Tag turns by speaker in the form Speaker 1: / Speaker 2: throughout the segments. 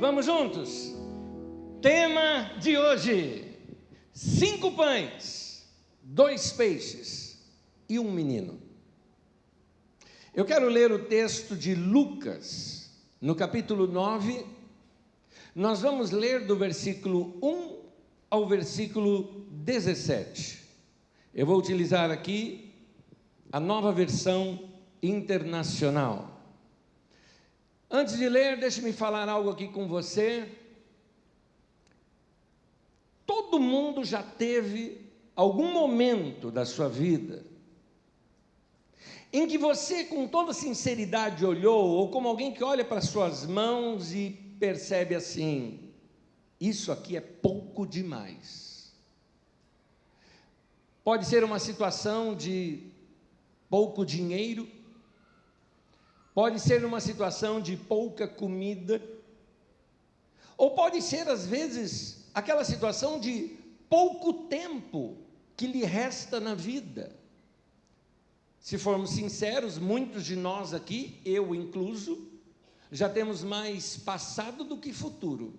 Speaker 1: Vamos juntos? Tema de hoje: 5 pães, 2 peixes e um menino. Eu quero ler o texto de Lucas, no capítulo 9. Nós vamos ler do versículo 1 ao versículo 17. Eu vou utilizar aqui a Nova Versão Internacional. Antes de ler, deixe-me falar algo aqui com você. Todo mundo já teve algum momento da sua vida em que você, com toda sinceridade, olhou, ou como alguém que olha para suas mãos e percebe assim: isso aqui é pouco demais. Pode ser uma situação de pouco dinheiro, pode ser uma situação de pouca comida, ou pode ser, às vezes, aquela situação de pouco tempo que lhe resta na vida. Se formos sinceros, muitos de nós aqui, eu incluso, já temos mais passado do que futuro.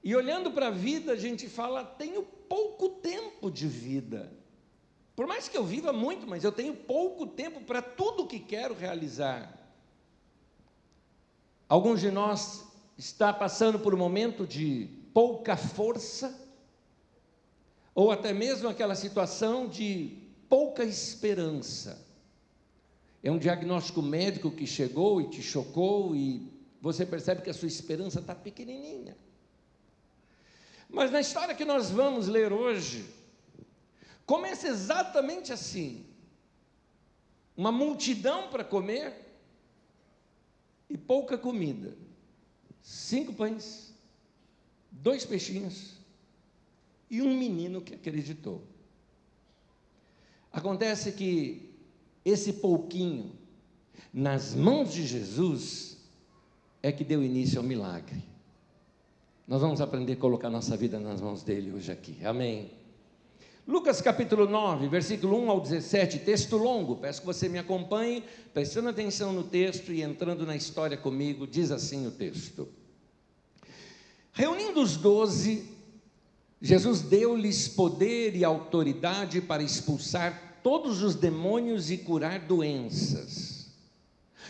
Speaker 1: E olhando para a vida, a gente fala: tenho pouco tempo de vida. Por mais que eu viva muito, mas eu tenho pouco tempo para tudo o que quero realizar. Alguns de nós está passando por um momento de pouca força, ou até mesmo aquela situação de pouca esperança. É um diagnóstico médico que chegou e te chocou, e você percebe que a sua esperança está pequenininha. Mas na história que nós vamos ler hoje, começa exatamente assim: uma multidão para comer e pouca comida. 5 pães, 2 peixinhos e um menino que acreditou. Acontece que esse pouquinho nas mãos de Jesus é que deu início ao milagre. Nós vamos aprender a colocar nossa vida nas mãos dele hoje aqui, amém? Lucas capítulo 9, versículo 1 ao 17, texto longo, peço que você me acompanhe, prestando atenção no texto e entrando na história comigo. Diz assim o texto: reunindo os 12, Jesus deu-lhes poder e autoridade para expulsar todos os demônios e curar doenças,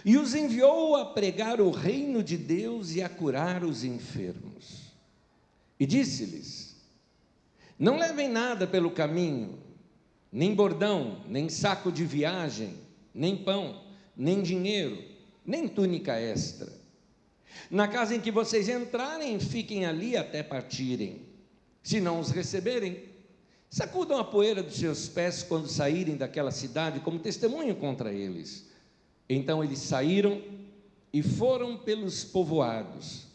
Speaker 1: e os enviou a pregar o reino de Deus e a curar os enfermos. E disse-lhes: não levem nada pelo caminho, nem bordão, nem saco de viagem, nem pão, nem dinheiro, nem túnica extra. Na casa em que vocês entrarem, fiquem ali até partirem. Se não os receberem, sacudam a poeira dos seus pés quando saírem daquela cidade, como testemunho contra eles. Então eles saíram e foram pelos povoados,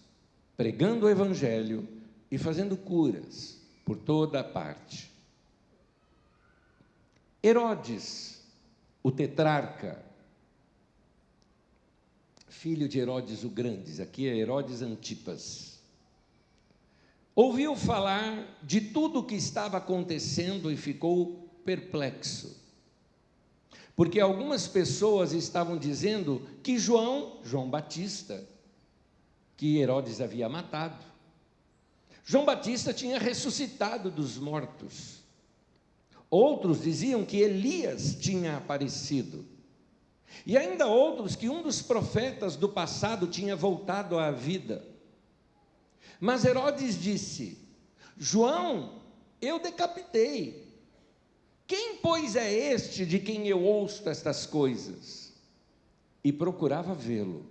Speaker 1: pregando o evangelho e fazendo curas por toda a parte. Herodes, o tetrarca, filho de Herodes o Grande, aqui é Herodes Antipas, ouviu falar de tudo o que estava acontecendo e ficou perplexo, porque algumas pessoas estavam dizendo que João Batista, que Herodes havia matado, João Batista tinha ressuscitado dos mortos. Outros diziam que Elias tinha aparecido. E ainda outros que um dos profetas do passado tinha voltado à vida. Mas Herodes disse: João, eu decapitei. Quem, pois, é este de quem eu ouço estas coisas? E procurava vê-lo.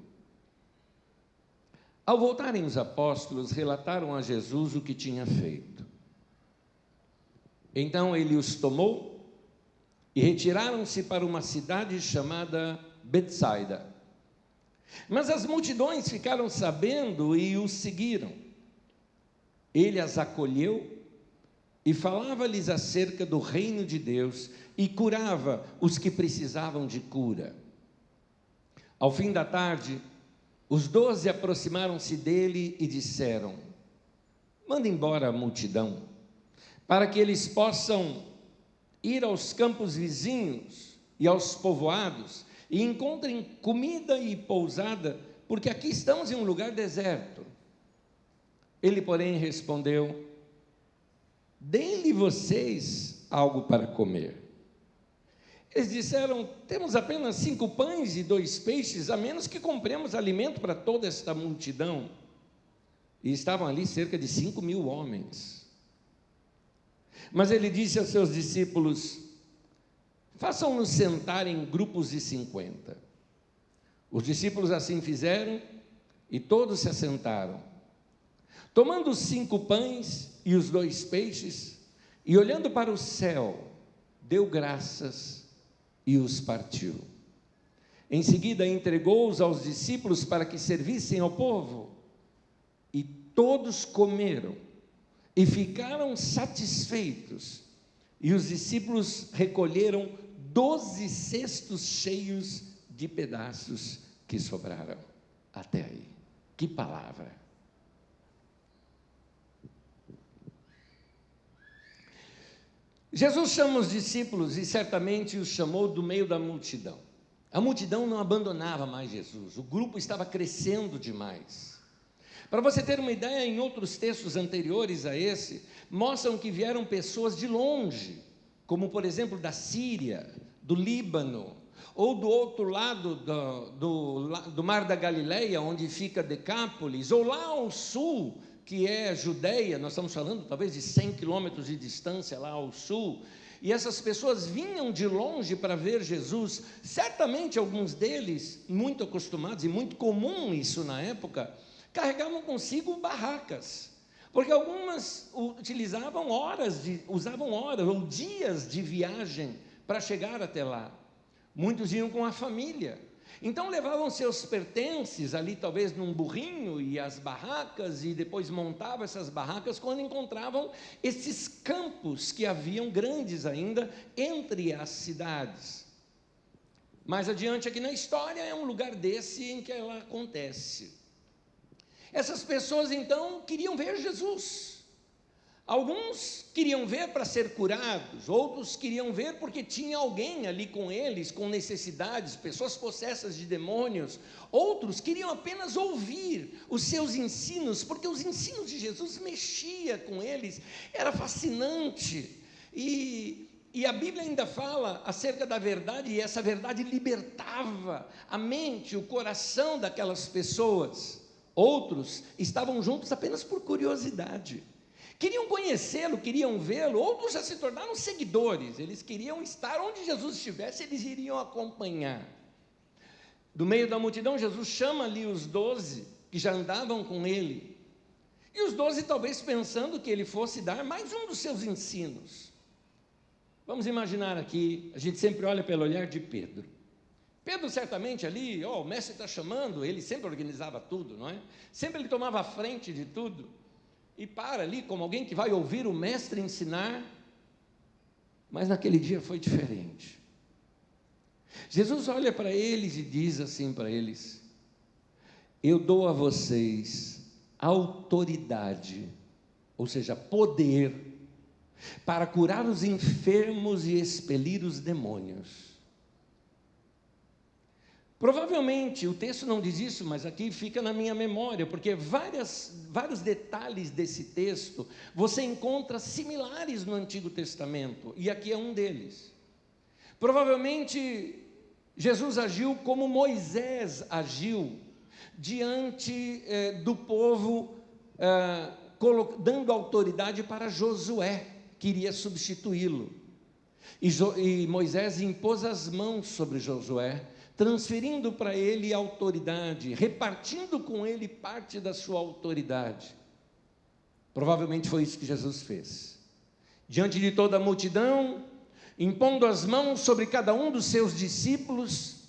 Speaker 1: Ao voltarem os apóstolos, relataram a Jesus o que tinha feito. Então ele os tomou e retiraram-se para uma cidade chamada Betsaida. Mas as multidões ficaram sabendo e os seguiram. Ele as acolheu e falava-lhes acerca do reino de Deus e curava os que precisavam de cura. Ao fim da tarde, os 12 aproximaram-se dele e disseram: manda embora a multidão, para que eles possam ir aos campos vizinhos e aos povoados, e encontrem comida e pousada porque aqui estamos em um lugar deserto. Ele, porém, respondeu: deem-lhe vocês algo para comer. Eles disseram: temos apenas 5 pães e 2 peixes, a menos que compremos alimento para toda esta multidão. E estavam ali cerca de 5.000 homens. Mas ele disse aos seus discípulos: façam-nos sentar em grupos de 50. Os discípulos assim fizeram, e todos se assentaram. Tomando os 5 pães e os 2 peixes, e olhando para o céu, deu graças e os partiu. Em seguida entregou-os aos discípulos para que servissem ao povo, e todos comeram e ficaram satisfeitos, e os discípulos recolheram 12 cestos cheios de pedaços que sobraram. Até aí, que palavra! Jesus chama os discípulos e certamente os chamou do meio da multidão. A multidão não abandonava mais Jesus, o grupo estava crescendo demais. Para você ter uma ideia, em outros textos anteriores a esse, mostram que vieram pessoas de longe, como por exemplo da Síria, do Líbano, ou do outro lado do Mar da Galileia, onde fica Decápolis, ou lá ao sul, que é Judeia. Nós estamos falando talvez de 100 quilômetros de distância lá ao sul, e essas pessoas vinham de longe para ver Jesus. Certamente alguns deles, muito acostumados, e muito comum isso na época, carregavam consigo barracas, porque algumas usavam horas ou dias de viagem para chegar até lá. Muitos iam com a família, então levavam seus pertences ali, talvez num burrinho, e as barracas, e depois montavam essas barracas quando encontravam esses campos que haviam grandes ainda entre as cidades. Mais adiante aqui na história é um lugar desse em que ela acontece. Essas pessoas então queriam ver Jesus. Alguns queriam ver para ser curados, outros queriam ver porque tinha alguém ali com eles, com necessidades, pessoas possessas de demônios. Outros queriam apenas ouvir os seus ensinos, porque os ensinos de Jesus mexia com eles, era fascinante. E a Bíblia ainda fala acerca da verdade, e essa verdade libertava a mente, o coração daquelas pessoas. Outros estavam juntos apenas por curiosidade. Queriam conhecê-lo, queriam vê-lo. Outros já se tornaram seguidores. Eles queriam estar onde Jesus estivesse, eles iriam acompanhar. Do meio da multidão, Jesus chama ali os 12 que já andavam com ele. E os 12 talvez pensando que ele fosse dar mais um dos seus ensinos. Vamos imaginar aqui, a gente sempre olha pelo olhar de Pedro. Pedro certamente ali, o mestre está chamando, ele sempre organizava tudo, não é? Sempre ele tomava a frente de tudo. E para ali como alguém que vai ouvir o mestre ensinar, mas naquele dia foi diferente. Jesus olha para eles e diz assim para eles: eu dou a vocês autoridade, ou seja, poder, para curar os enfermos e expelir os demônios. Provavelmente, o texto não diz isso, mas aqui fica na minha memória, porque vários detalhes desse texto você encontra similares no Antigo Testamento, e aqui é um deles. Provavelmente, Jesus agiu como Moisés agiu, diante do povo, dando autoridade para Josué, que iria substituí-lo. E Moisés impôs as mãos sobre Josué, transferindo para ele autoridade, repartindo com ele parte da sua autoridade. Provavelmente foi isso que Jesus fez. Diante de toda a multidão, impondo as mãos sobre cada um dos seus discípulos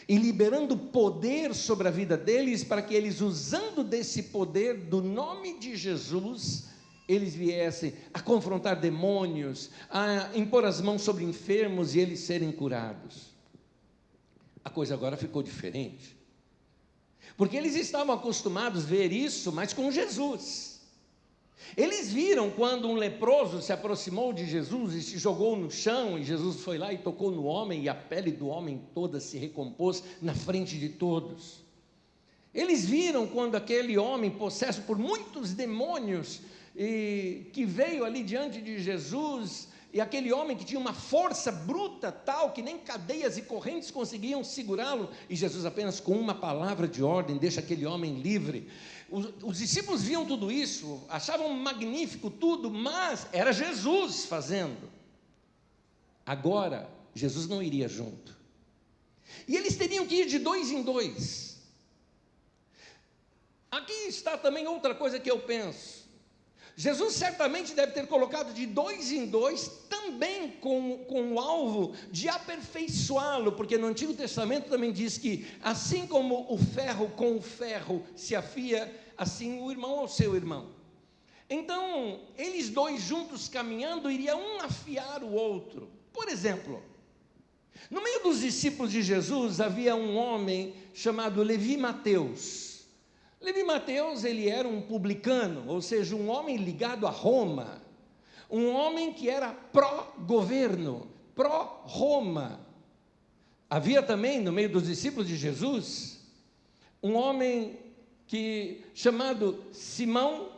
Speaker 1: e liberando poder sobre a vida deles, para que eles, usando desse poder do nome de Jesus, eles viessem a confrontar demônios, a impor as mãos sobre enfermos e eles serem curados. A coisa agora ficou diferente, porque eles estavam acostumados a ver isso, mas com Jesus. Eles viram quando um leproso se aproximou de Jesus e se jogou no chão, e Jesus foi lá e tocou no homem, e a pele do homem toda se recompôs na frente de todos. Eles viram quando aquele homem, possesso por muitos demônios, que veio ali diante de Jesus, e aquele homem que tinha uma força bruta tal, que nem cadeias e correntes conseguiam segurá-lo, e Jesus apenas com uma palavra de ordem, deixa aquele homem livre. Os discípulos viam tudo isso, achavam magnífico tudo, mas era Jesus fazendo. Agora, Jesus não iria junto, e eles teriam que ir de 2 em 2. Aqui está também outra coisa que eu penso. Jesus certamente deve ter colocado de 2 em 2, também com o alvo de aperfeiçoá-lo, porque no Antigo Testamento também diz que, assim como o ferro com o ferro se afia, assim o irmão ao seu irmão. Então, eles dois juntos caminhando, iriam um afiar o outro. Por exemplo, no meio dos discípulos de Jesus, havia um homem chamado Levi Mateus. Levi Mateus, ele era um publicano, ou seja, um homem ligado a Roma, um homem que era pró-governo, pró-Roma. Havia também, no meio dos discípulos de Jesus, um homem chamado Simão,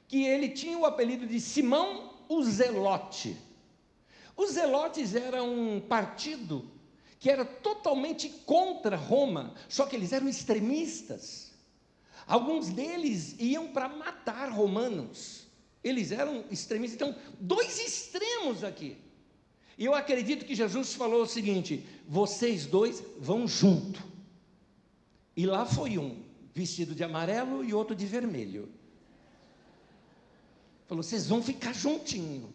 Speaker 1: que ele tinha o apelido de Simão o Zelote. Os zelotes eram um partido que era totalmente contra Roma, só que eles eram extremistas. Alguns deles iam para matar romanos, eles eram extremistas. Então, 2 extremos aqui. E eu acredito que Jesus falou o seguinte: vocês dois vão junto. E lá foi um, vestido de amarelo e outro de vermelho. Falou, vocês vão ficar juntinho,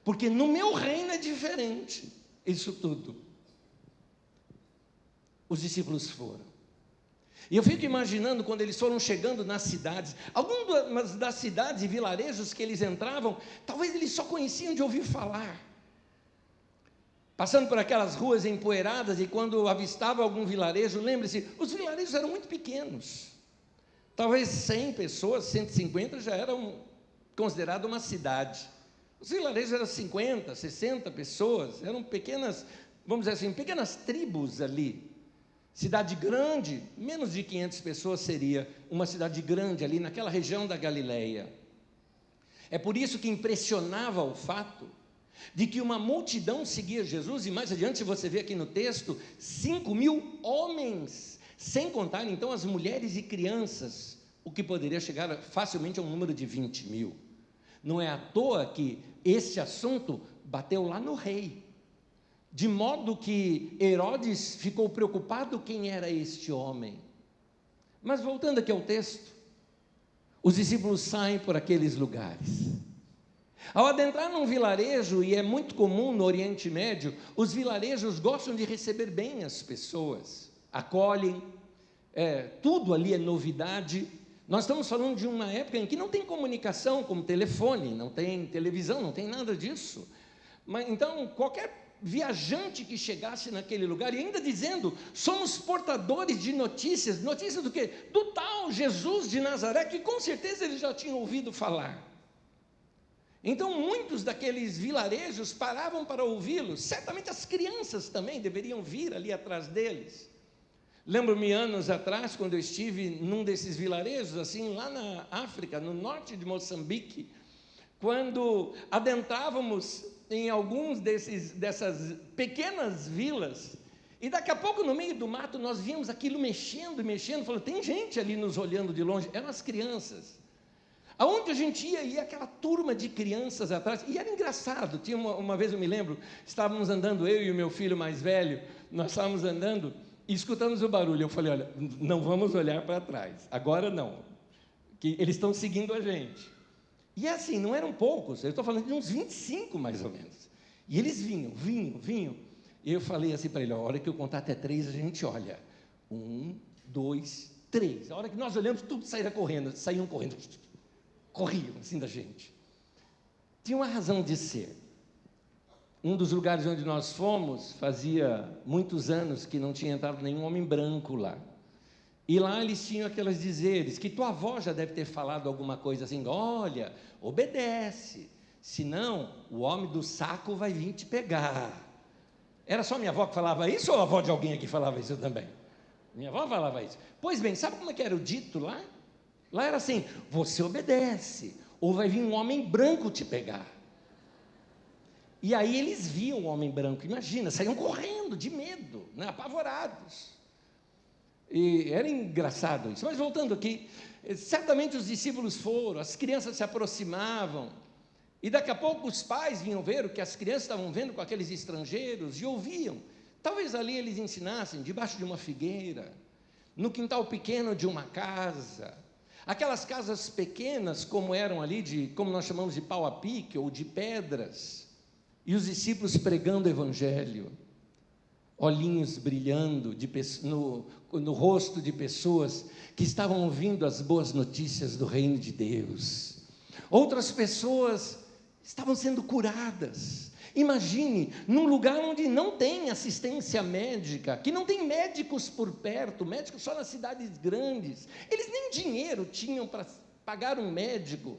Speaker 1: porque no meu reino é diferente, isso tudo. Os discípulos foram. E eu fico imaginando quando eles foram chegando nas cidades, algumas das cidades e vilarejos que eles entravam, talvez eles só conheciam de ouvir falar. Passando por aquelas ruas empoeiradas, e quando avistava algum vilarejo, lembre-se, os vilarejos eram muito pequenos. Talvez 100 pessoas, 150 já eram considerado uma cidade. Os vilarejos eram 50, 60 pessoas, eram pequenas, vamos dizer assim, pequenas tribos ali. Cidade grande, menos de 500 pessoas seria uma cidade grande ali naquela região da Galileia. É por isso que impressionava o fato de que uma multidão seguia Jesus, e mais adiante você vê aqui no texto, 5.000 homens, sem contar então as mulheres e crianças, o que poderia chegar facilmente a um número de 20.000. Não é à toa que esse assunto bateu lá no rei, de modo que Herodes ficou preocupado quem era este homem. Mas voltando aqui ao texto, os discípulos saem por aqueles lugares. Ao adentrar num vilarejo, e é muito comum no Oriente Médio, os vilarejos gostam de receber bem as pessoas, acolhem, tudo ali é novidade. Nós estamos falando de uma época em que não tem comunicação como telefone, não tem televisão, não tem nada disso. Mas, então, qualquer viajante que chegasse naquele lugar, e ainda dizendo, somos portadores de notícias do quê? Do tal Jesus de Nazaré, que com certeza eles já tinham ouvido falar. Então, muitos daqueles vilarejos paravam para ouvi-los, certamente as crianças também deveriam vir ali atrás deles. Lembro-me anos atrás, quando eu estive num desses vilarejos, assim, lá na África, no norte de Moçambique, quando adentrávamos em alguns dessas pequenas vilas, e daqui a pouco no meio do mato nós víamos aquilo mexendo, falando, tem gente ali nos olhando de longe, eram as crianças. Aonde a gente ia aquela turma de crianças atrás, e era engraçado, tinha uma vez eu me lembro, estávamos andando, eu e o meu filho mais velho, nós estávamos andando, e escutamos o barulho, eu falei, olha, não vamos olhar para trás, agora não, que eles estão seguindo a gente. E é assim, não eram poucos, eu estou falando de uns 25 mais ou menos. E eles vinham. E eu falei assim para ele, a hora que eu contar até 3, a gente olha. 1, 2, 3. A hora que nós olhamos, tudo saíram correndo, corriam assim da gente. Tinha uma razão de ser. Um dos lugares onde nós fomos, fazia muitos anos que não tinha entrado nenhum homem branco lá. E lá eles tinham aqueles dizeres, que tua avó já deve ter falado alguma coisa assim, olha, obedece, senão o homem do saco vai vir te pegar. Era só minha avó que falava isso, ou a avó de alguém aqui falava isso também? Minha avó falava isso. Pois bem, sabe como é que era o dito lá? Lá era assim: você obedece, ou vai vir um homem branco te pegar. E aí eles viam o homem branco, imagina, saíam correndo de medo, né, apavorados. E era engraçado isso. Mas voltando aqui, certamente os discípulos foram, as crianças se aproximavam, e daqui a pouco os pais vinham ver o que as crianças estavam vendo com aqueles estrangeiros, e ouviam. Talvez ali eles ensinassem, debaixo de uma figueira, no quintal pequeno de uma casa, aquelas casas pequenas como eram ali, como nós chamamos de pau a pique, ou de pedras, e os discípulos pregando o evangelho, olhinhos brilhando no rosto de pessoas que estavam ouvindo as boas notícias do reino de Deus. Outras pessoas estavam sendo curadas. Imagine, num lugar onde não tem assistência médica, que não tem médicos por perto, médicos só nas cidades grandes, eles nem dinheiro tinham para pagar um médico,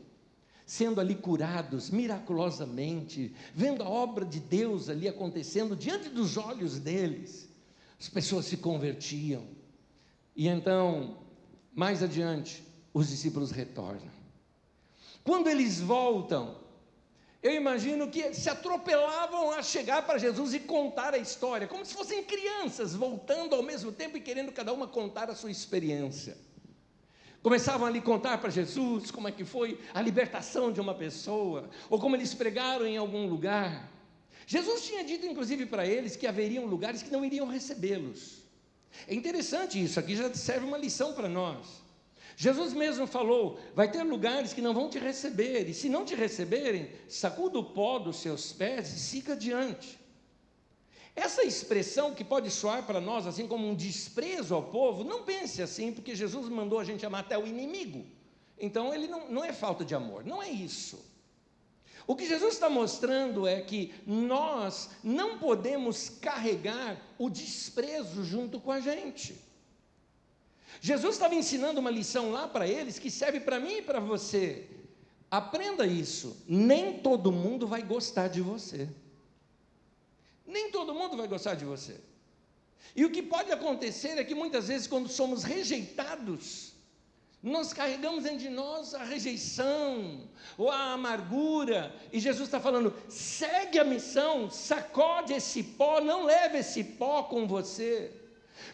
Speaker 1: sendo ali curados miraculosamente, vendo a obra de Deus ali acontecendo diante dos olhos deles. As pessoas se convertiam. E então, mais adiante, os discípulos retornam. Quando eles voltam, eu imagino que se atropelavam a chegar para Jesus e contar a história, como se fossem crianças voltando ao mesmo tempo e querendo cada uma contar a sua experiência. Começavam a lhe contar para Jesus como é que foi a libertação de uma pessoa, ou como eles pregaram em algum lugar. Jesus tinha dito, inclusive, para eles que haveriam lugares que não iriam recebê-los. É interessante isso, aqui já serve uma lição para nós. Jesus mesmo falou: vai ter lugares que não vão te receber, e se não te receberem, sacuda o pó dos seus pés e siga adiante. Essa expressão que pode soar para nós assim como um desprezo ao povo, não pense assim, porque Jesus mandou a gente amar até o inimigo. Então ele não é falta de amor, não é isso. O que Jesus está mostrando é que nós não podemos carregar o desprezo junto com a gente. Jesus estava ensinando uma lição lá para eles que serve para mim e para você. Aprenda isso, nem todo mundo vai gostar de você. Nem todo mundo vai gostar de você. E o que pode acontecer é que muitas vezes, quando somos rejeitados, nós carregamos dentro de nós a rejeição, ou a amargura, e Jesus está falando: segue a missão, sacode esse pó, não leve esse pó com você.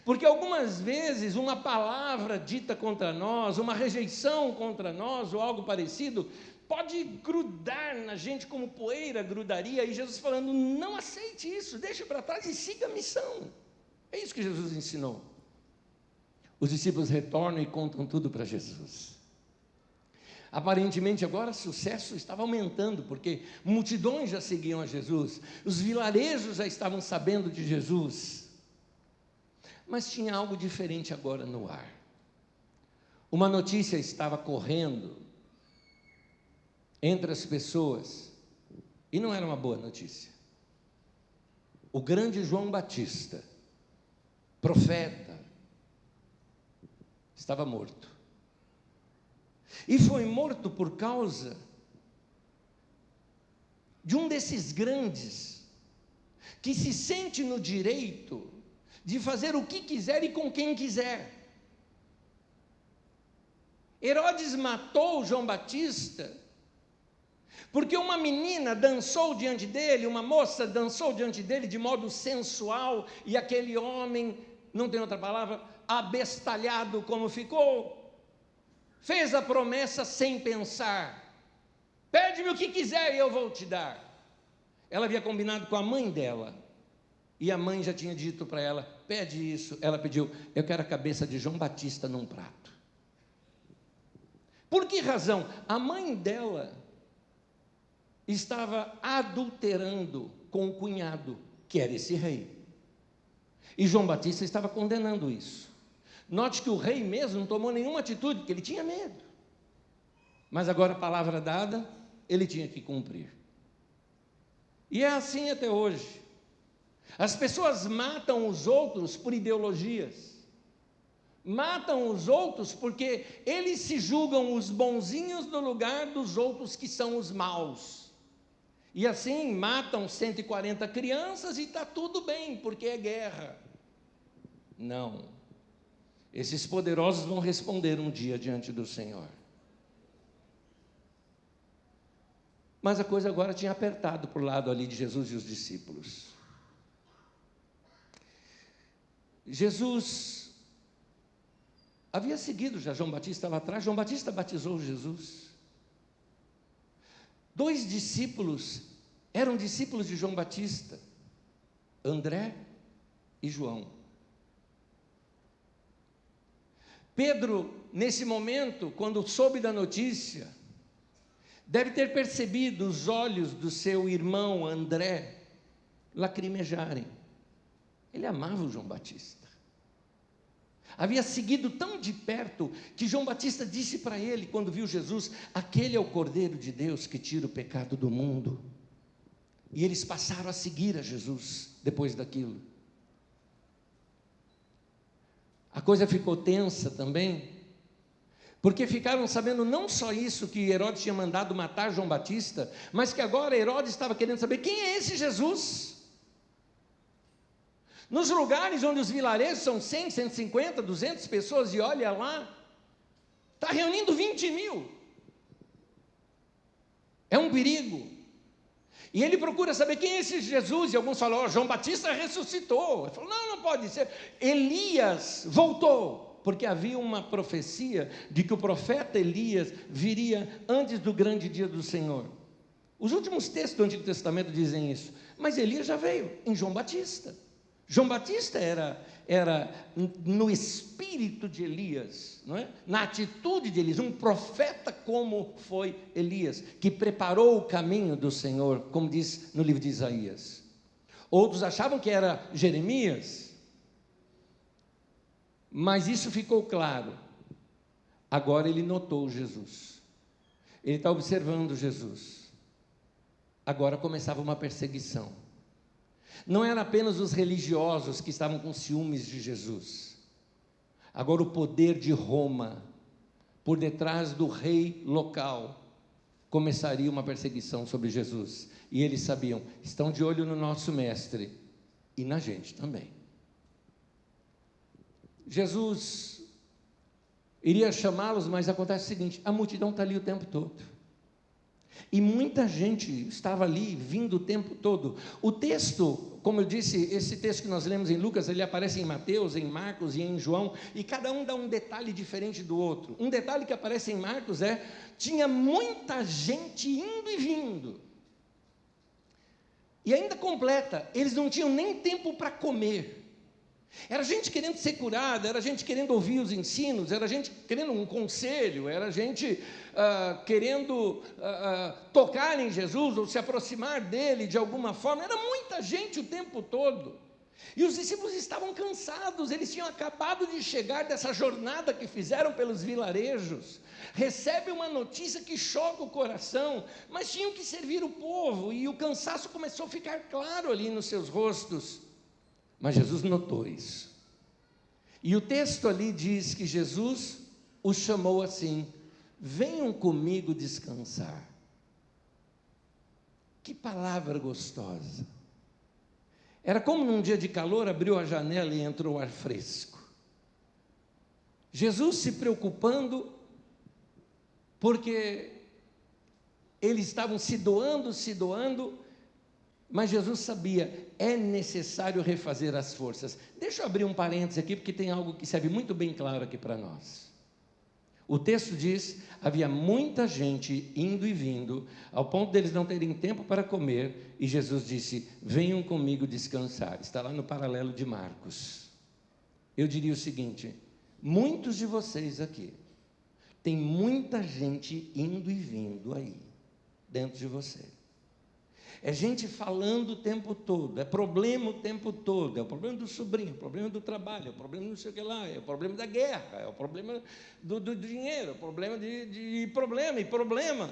Speaker 1: Porque algumas vezes uma palavra dita contra nós, uma rejeição contra nós, ou algo parecido, pode grudar na gente como poeira grudaria, e Jesus falando: não aceite isso, deixe para trás e siga a missão. É isso que Jesus ensinou. Os discípulos retornam e contam tudo para Jesus. Aparentemente agora o sucesso estava aumentando, porque multidões já seguiam a Jesus, os vilarejos já estavam sabendo de Jesus. Mas tinha algo diferente agora no ar. Uma notícia estava correndo entre as pessoas, e não era uma boa notícia. O grande João Batista, profeta, estava morto. E foi morto por causa de um desses grandes, que se sente no direito de fazer o que quiser e com quem quiser. Herodes matou João Batista porque uma menina dançou diante dele, uma moça dançou diante dele de modo sensual, e aquele homem, não tem outra palavra, abestalhado como ficou, fez a promessa sem pensar: pede-me o que quiser e eu vou te dar. Ela havia combinado com a mãe dela, e a mãe já tinha dito para ela: pede isso. Ela pediu: eu quero a cabeça de João Batista num prato. Por que razão? A mãe dela estava adulterando com o cunhado, que era esse rei. E João Batista estava condenando isso. Note que o rei mesmo não tomou nenhuma atitude, porque ele tinha medo. Mas agora, a palavra dada, ele tinha que cumprir. E é assim até hoje. As pessoas matam os outros por ideologias. Matam os outros porque eles se julgam os bonzinhos no lugar dos outros que são os maus. E assim matam 140 crianças e está tudo bem, porque é guerra. Não. Esses poderosos vão responder um dia diante do Senhor. Mas a coisa agora tinha apertado para o lado ali de Jesus e os discípulos. Jesus havia seguido já João Batista lá atrás. João Batista batizou Jesus. 2 discípulos eram discípulos de João Batista, André e João. Pedro, nesse momento, quando soube da notícia, deve ter percebido os olhos do seu irmão André lacrimejarem. Ele amava o João Batista. Havia seguido tão de perto que João Batista disse para ele, quando viu Jesus: aquele é o Cordeiro de Deus que tira o pecado do mundo. E eles passaram a seguir a Jesus depois daquilo. A coisa ficou tensa também, porque ficaram sabendo não só isso, que Herodes tinha mandado matar João Batista, mas que agora Herodes estava querendo saber quem é esse Jesus. Nos lugares onde os vilarejos são 100, 150, 200 pessoas, e olha lá, está reunindo 20 mil. É um perigo. E ele procura saber quem é esse Jesus, e alguns falam: João Batista ressuscitou. Ele falou: não pode ser. Elias voltou, porque havia uma profecia de que o profeta Elias viria antes do grande dia do Senhor. Os últimos textos do Antigo Testamento dizem isso, mas Elias já veio em João Batista. João Batista era no espírito de Elias, não é? Na atitude de Elias, um profeta como foi Elias, que preparou o caminho do Senhor, como diz no livro de Isaías. Outros achavam que era Jeremias, mas isso ficou claro. Agora ele notou Jesus, ele está observando Jesus. Agora começava uma perseguição. Não eram apenas os religiosos que estavam com ciúmes de Jesus. Agora o poder de Roma, por detrás do rei local, começaria uma perseguição sobre Jesus. E eles sabiam: estão de olho no nosso mestre e na gente também. Jesus iria chamá-los, mas acontece o seguinte: a multidão está ali o tempo todo. E muita gente estava ali, vindo o tempo todo. O texto, como eu disse, esse texto que nós lemos em Lucas, ele aparece em Mateus, em Marcos e em João, e cada um dá um detalhe diferente do outro. Um detalhe que aparece em Marcos tinha muita gente indo e vindo. E ainda completa, eles não tinham nem tempo para comer. Era gente querendo ser curada, era gente querendo ouvir os ensinos, era gente querendo um conselho, era gente querendo tocar em Jesus ou se aproximar dele de alguma forma. Era muita gente o tempo todo. E os discípulos estavam cansados, eles tinham acabado de chegar dessa jornada que fizeram pelos vilarejos. Recebem uma notícia que choca o coração, mas tinham que servir o povo, e o cansaço começou a ficar claro ali nos seus rostos. Mas Jesus notou isso. E o texto ali diz que Jesus os chamou assim: venham comigo descansar. Que palavra gostosa. Era como num dia de calor, abriu a janela e entrou ar fresco. Jesus se preocupando, porque eles estavam se doando, mas Jesus sabia: é necessário refazer as forças. Deixa eu abrir um parênteses aqui, porque tem algo que serve muito bem claro aqui para nós. O texto diz: havia muita gente indo e vindo, ao ponto deles não terem tempo para comer, e Jesus disse: venham comigo descansar. Está lá no paralelo de Marcos. Eu diria o seguinte: muitos de vocês aqui, tem muita gente indo e vindo aí, dentro de você. É gente falando o tempo todo, é problema o tempo todo, é o problema do sobrinho, é o problema do trabalho, é o problema não sei o que lá, é o problema da guerra, é o problema do dinheiro, é o problema de problema.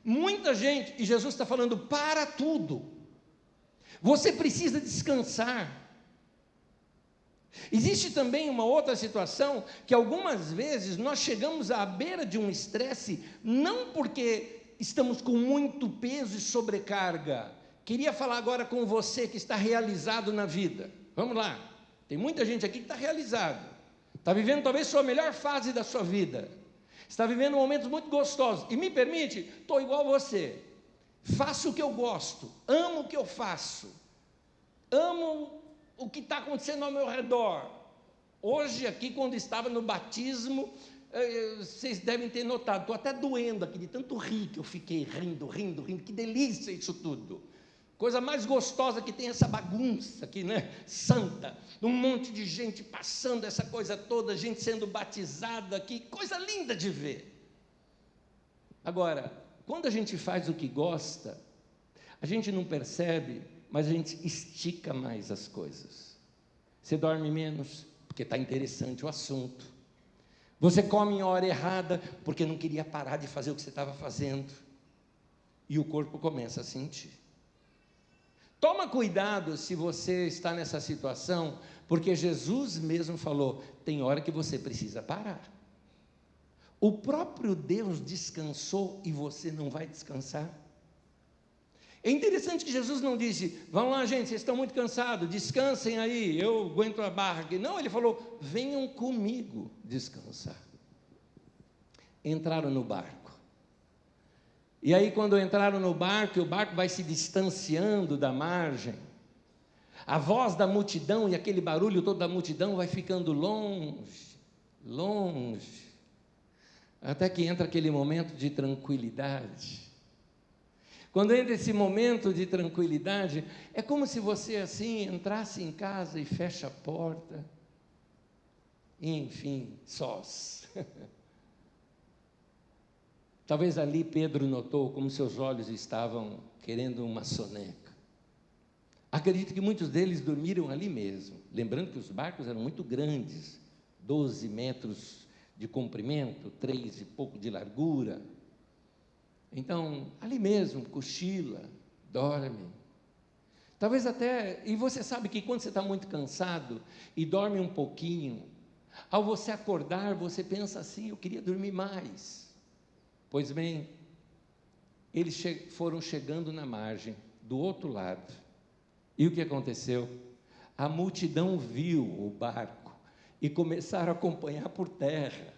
Speaker 1: Muita gente, e Jesus está falando: para tudo, você precisa descansar. Existe também uma outra situação, que algumas vezes nós chegamos à beira de um estresse, não porque estamos com muito peso e sobrecarga. Queria falar agora com você que está realizado na vida. Vamos lá, tem muita gente aqui que está realizado, está vivendo talvez sua melhor fase da sua vida, está vivendo momentos muito gostosos, e me permite, estou igual a você, faço o que eu gosto, amo o que eu faço, amo o que está acontecendo ao meu redor. Hoje aqui, quando estava no batismo, vocês devem ter notado, estou até doendo aqui, de tanto rir que eu fiquei rindo, que delícia isso tudo. Coisa mais gostosa que tem essa bagunça aqui, né? Santa, um monte de gente passando essa coisa toda, gente sendo batizada aqui, coisa linda de ver. Agora, quando a gente faz o que gosta, a gente não percebe, mas a gente estica mais as coisas. Você dorme menos, porque está interessante o assunto. Você come em hora errada, porque não queria parar de fazer o que você estava fazendo. E o corpo começa a sentir. Toma cuidado se você está nessa situação, porque Jesus mesmo falou, tem hora que você precisa parar. O próprio Deus descansou e você não vai descansar? É interessante que Jesus não disse, vamos lá gente, vocês estão muito cansados, descansem aí, eu aguento a barra aqui. Não, ele falou, venham comigo descansar. Entraram no barco. E aí quando entraram no barco, e o barco vai se distanciando da margem, a voz da multidão e aquele barulho todo da multidão vai ficando longe, longe, até que entra aquele momento de tranquilidade. Quando entra esse momento de tranquilidade, é como se você assim entrasse em casa e fecha a porta, e, enfim, sós. Talvez ali Pedro notou como seus olhos estavam querendo uma soneca. Acredito que muitos deles dormiram ali mesmo, lembrando que os barcos eram muito grandes, 12 metros de comprimento, 3 e pouco de largura. Então, ali mesmo, cochila, dorme. Talvez até, e você sabe que quando você está muito cansado e dorme um pouquinho, ao você acordar, você pensa assim, eu queria dormir mais. Pois bem, eles foram chegando na margem, do outro lado. E o que aconteceu? A multidão viu o barco e começaram a acompanhar por terra.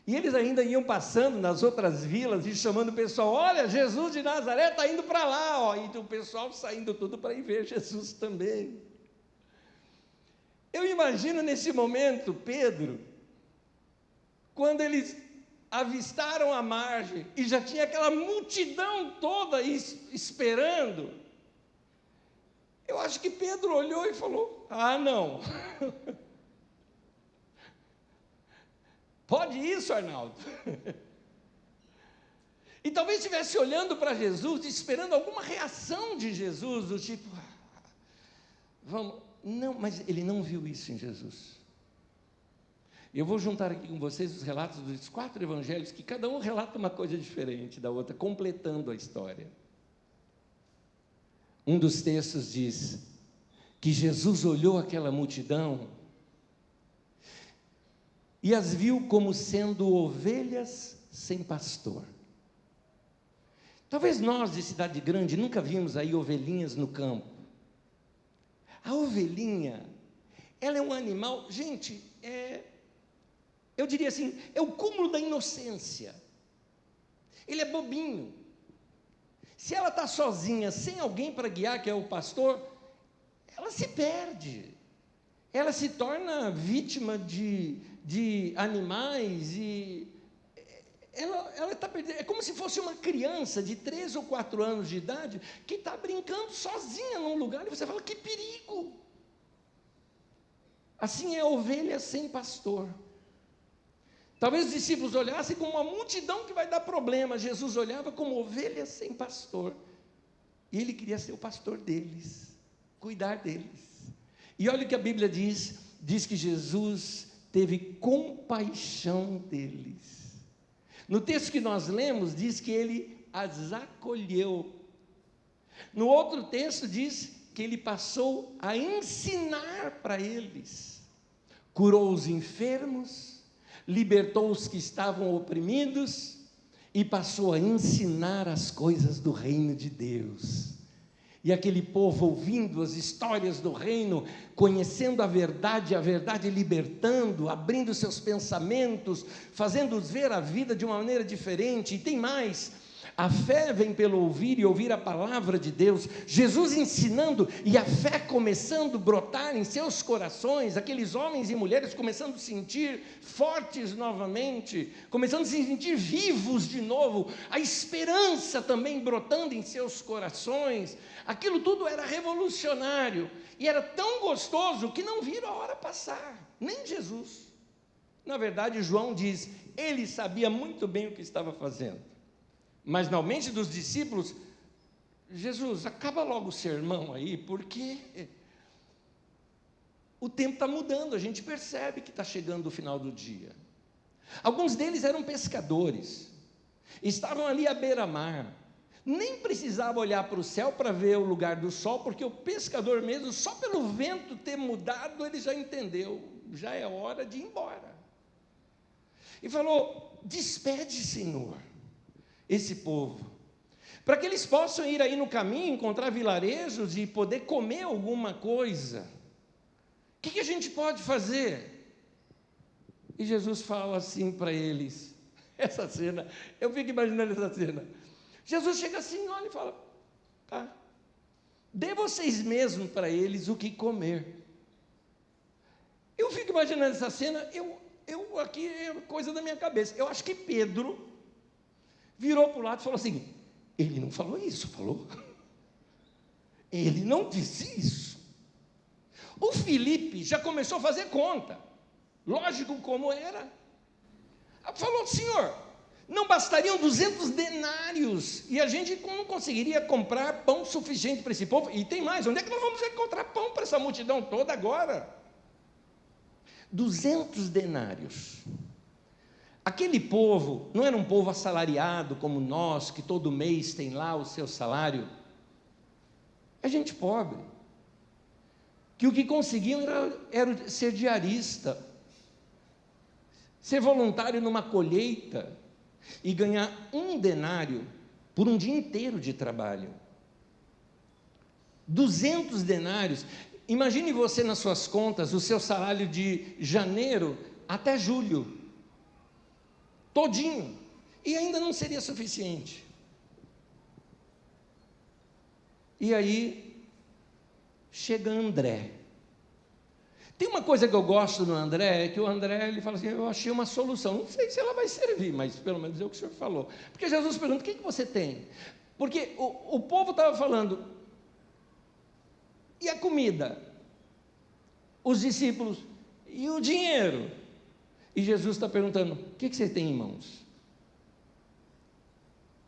Speaker 1: E eles ainda iam passando nas outras vilas e chamando o pessoal, olha, Jesus de Nazaré está indo para lá, ó. E o pessoal saindo tudo para ir ver Jesus também. Eu imagino nesse momento, Pedro, quando eles avistaram a margem e já tinha aquela multidão toda aí esperando, eu acho que Pedro olhou e falou, ah não, pode isso, Arnaldo? E talvez estivesse olhando para Jesus, esperando alguma reação de Jesus, do tipo, vamos, não, mas ele não viu isso em Jesus. Eu vou juntar aqui com vocês os relatos dos 4 evangelhos, que cada um relata uma coisa diferente da outra, completando a história. Um dos textos diz que Jesus olhou aquela multidão e as viu como sendo ovelhas sem pastor. Talvez nós de cidade grande nunca vimos aí ovelhinhas no campo. A ovelhinha, ela é um animal, gente, eu diria assim, é o cúmulo da inocência. Ele é bobinho. Se ela está sozinha, sem alguém para guiar, que é o pastor, ela se perde. Ela se torna vítima de animais e ela está perdida. É como se fosse uma criança de 3 ou 4 anos de idade que está brincando sozinha num lugar e você fala, que perigo! Assim é a ovelha sem pastor. Talvez os discípulos olhassem como uma multidão que vai dar problema. Jesus olhava como ovelha sem pastor. E ele queria ser o pastor deles, cuidar deles. E olha o que a Bíblia diz que Jesus teve compaixão deles. No texto que nós lemos, diz que ele as acolheu. No outro texto diz que ele passou a ensinar para eles. Curou os enfermos, libertou os que estavam oprimidos e passou a ensinar as coisas do reino de Deus. E aquele povo ouvindo as histórias do reino, conhecendo a verdade libertando, abrindo seus pensamentos, fazendo-os ver a vida de uma maneira diferente. E tem mais, a fé vem pelo ouvir e ouvir a palavra de Deus. Jesus ensinando e a fé começando a brotar em seus corações, aqueles homens e mulheres começando a se sentir fortes novamente, começando a se sentir vivos de novo, a esperança também brotando em seus corações. Aquilo tudo era revolucionário e era tão gostoso que não viram a hora passar, nem Jesus. Na verdade, João diz, ele sabia muito bem o que estava fazendo. Mas na mente dos discípulos, Jesus, acaba logo o sermão aí, porque o tempo está mudando, a gente percebe que está chegando o final do dia. Alguns deles eram pescadores, estavam ali à beira-mar, nem precisava olhar para o céu para ver o lugar do sol, porque o pescador mesmo, só pelo vento ter mudado, ele já entendeu, já é hora de ir embora. E falou, despede, Senhor, esse povo, para que eles possam ir aí no caminho, encontrar vilarejos e poder comer alguma coisa. O que a gente pode fazer? E Jesus fala assim para eles, essa cena, eu fico imaginando essa cena. Jesus chega assim, olha e fala, tá, dê vocês mesmos para eles o que comer. Eu fico imaginando essa cena, eu aqui é coisa da minha cabeça, eu acho que Pedro virou para o lado e falou assim, ele não falou isso, falou? Ele não disse isso. O Filipe já começou a fazer conta, lógico como era. Falou, Senhor, não bastariam 200 denários, e a gente não conseguiria comprar pão suficiente para esse povo, e tem mais, onde é que nós vamos encontrar pão para essa multidão toda agora? 200 denários, aquele povo, não era um povo assalariado como nós, que todo mês tem lá o seu salário, é gente pobre, que o que conseguiam era ser diarista, ser voluntário numa colheita, e ganhar 1 denário por um dia inteiro de trabalho. 200 denários, imagine você nas suas contas, o seu salário de janeiro até julho, todinho, e ainda não seria suficiente. E aí, chega André. Tem uma coisa que eu gosto do André, é que o André, ele fala assim, eu achei uma solução, não sei se ela vai servir, mas pelo menos é o que o senhor falou. Porque Jesus pergunta, o que você tem? Porque o povo estava falando, e a comida? Os discípulos, e o dinheiro? E Jesus está perguntando, o que você tem em mãos?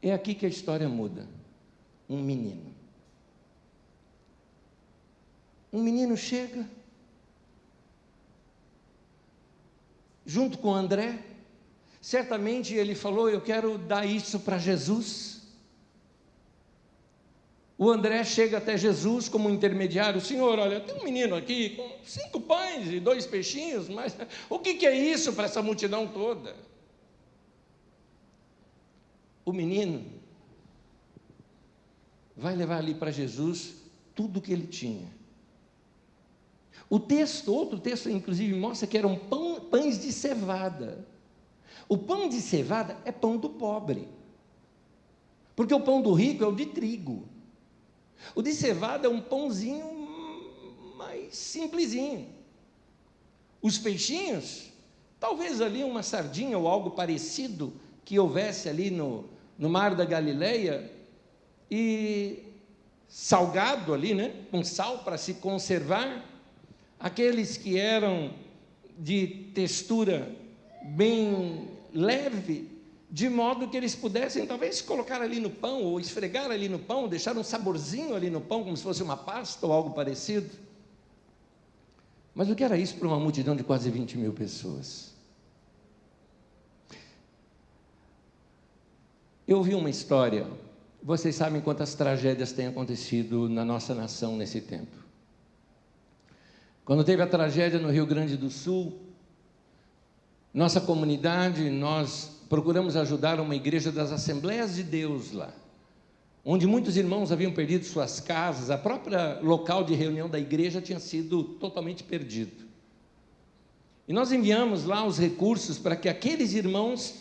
Speaker 1: É aqui que a história muda. Um menino. Um menino chega, junto com André, certamente ele falou, eu quero dar isso para Jesus. O André chega até Jesus como intermediário, Senhor, olha, tem um menino aqui com 5 pães e 2 peixinhos, mas o que é isso para essa multidão toda? O menino vai levar ali para Jesus tudo o que ele tinha. Outro texto, inclusive, mostra que eram pães de cevada. O pão de cevada é pão do pobre, porque o pão do rico é o de trigo. O de cevada é um pãozinho mais simplesinho. Os peixinhos, talvez ali uma sardinha ou algo parecido que houvesse ali no mar da Galileia, e salgado ali, né, com sal para se conservar. Aqueles que eram de textura bem leve, de modo que eles pudessem talvez colocar ali no pão, ou esfregar ali no pão, deixar um saborzinho ali no pão, como se fosse uma pasta ou algo parecido. Mas o que era isso para uma multidão de quase 20 mil pessoas? Eu ouvi uma história, vocês sabem quantas tragédias têm acontecido na nossa nação nesse tempo. Quando teve a tragédia no Rio Grande do Sul, nossa comunidade, nós procuramos ajudar uma igreja das Assembleias de Deus lá. onde muitos irmãos haviam perdido suas casas, a própria local de reunião da igreja tinha sido totalmente perdido. E nós enviamos lá os recursos para que aqueles irmãos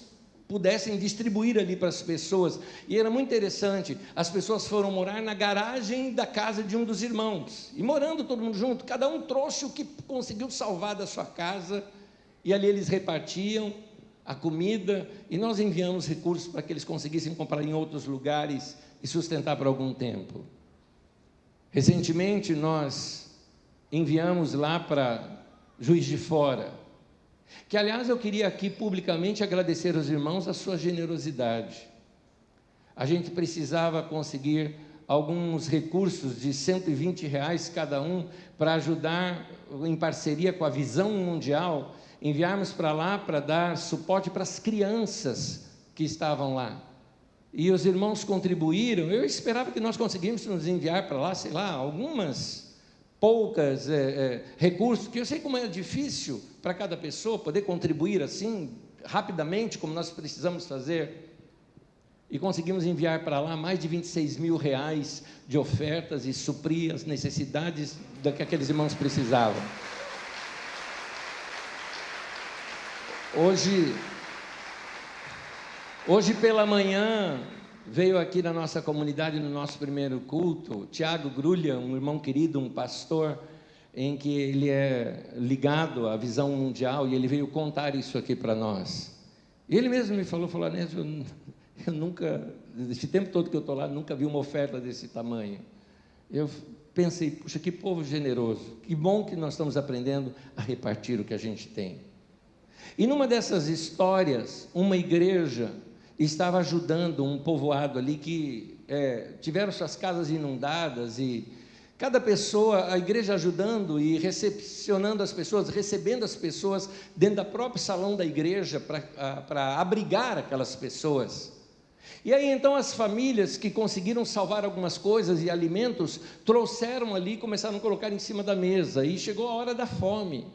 Speaker 1: pudessem distribuir ali para as pessoas, e era muito interessante, as pessoas foram morar na garagem da casa de um dos irmãos, e morando todo mundo junto, cada um trouxe o que conseguiu salvar da sua casa, e ali eles repartiam a comida, e nós enviamos recursos para que eles conseguissem comprar em outros lugares, e sustentar por algum tempo. Recentemente nós enviamos lá para Juiz de Fora, que aliás eu queria aqui publicamente agradecer aos irmãos a sua generosidade. A gente precisava conseguir alguns recursos de R$120 cada um para ajudar, em parceria com a Visão Mundial, enviarmos para lá para dar suporte para as crianças que estavam lá. E os irmãos contribuíram. Eu esperava que nós conseguíssemos nos enviar para lá, sei lá, algumas poucas recursos, que eu sei como é difícil para cada pessoa poder contribuir assim, rapidamente, como nós precisamos fazer. E conseguimos enviar para lá mais de R$26 mil de ofertas e suprir as necessidades que aqueles irmãos precisavam. Hoje pela manhã, veio aqui na nossa comunidade, no nosso primeiro culto, Tiago Grulha, um irmão querido, um pastor, em que ele é ligado à Visão Mundial, e ele veio contar isso aqui para nós. E ele mesmo me falou, Nésio, eu nunca, esse tempo todo que eu estou lá, nunca vi uma oferta desse tamanho. Eu pensei, puxa, que povo generoso, que bom que nós estamos aprendendo a repartir o que a gente tem. E numa dessas histórias, uma igreja estava ajudando um povoado ali que tiveram suas casas inundadas, e cada pessoa, a igreja ajudando e recepcionando as pessoas, recebendo as pessoas dentro do próprio salão da igreja para abrigar aquelas pessoas. E aí então as famílias que conseguiram salvar algumas coisas e alimentos, trouxeram ali, começaram a colocar em cima da mesa, e chegou a hora da fome.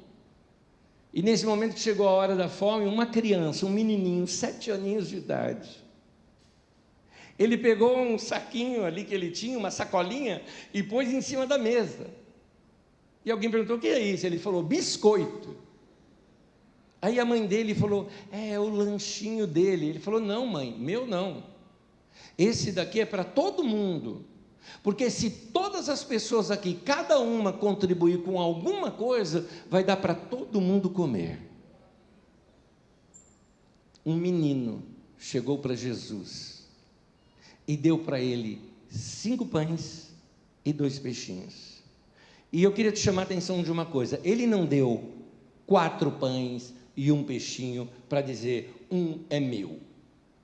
Speaker 1: E nesse momento que chegou a hora da fome, uma criança, um menininho, 7 aninhos de idade, ele pegou um saquinho ali que ele tinha, uma sacolinha, e pôs em cima da mesa. E alguém perguntou, o que é isso? Ele falou, biscoito. Aí a mãe dele falou, é o lanchinho dele. Ele falou, não mãe, meu não. Esse daqui é para todo mundo. Porque se todas as pessoas aqui, cada uma contribuir com alguma coisa, vai dar para todo mundo comer. Um menino chegou para Jesus e deu para ele 5 pães e 2 peixinhos. E eu queria te chamar a atenção de uma coisa, ele não deu 4 pães e 1 peixinho para dizer, um é meu.